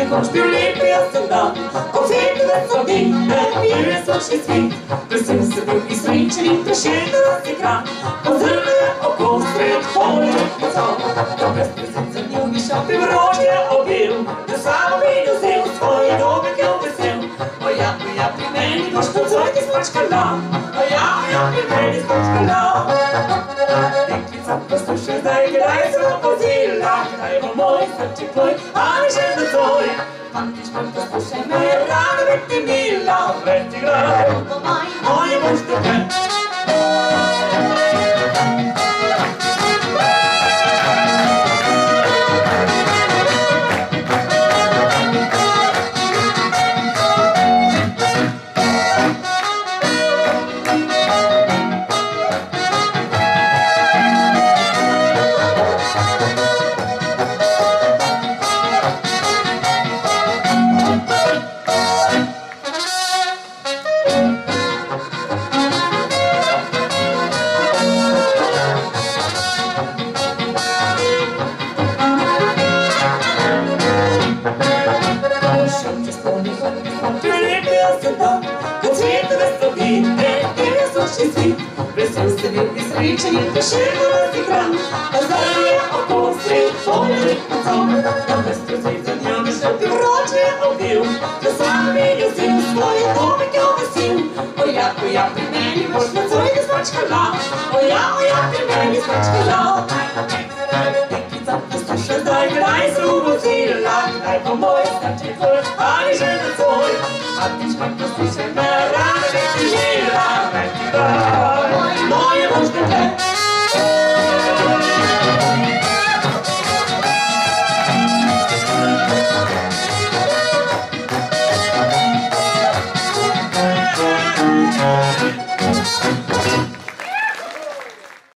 konspirerar soldat och fetare som vinner blir så svit. Precis som du i stryker inte känner sig krann och zurre och konstret håller på så. De bästa precis som gjorde köp i Roger och Bill. Det samma vid och se och svoj då med gubbe sen. Och jag blir människor som så inte svartskala. Och jag blir människor som svartskala. Riktigt satt på största däger där så på zilla. Där var moj, för poj, han kände sorg. Fantis fantas på sig med rad vet i milla. Rätt i grad, och jag måste hem. Reaching in the shadow of the ground, as I am all straight forward and on. The Western States and young shall be Roger of you. The sun made you sing, so you don't make all the scene. Oh, yeah, the man, you must not say this much color. Oh, yeah, the man is much color. It's up the special tiger, I so will see the light. I come boys, that you could, I share the toy. I teach my position,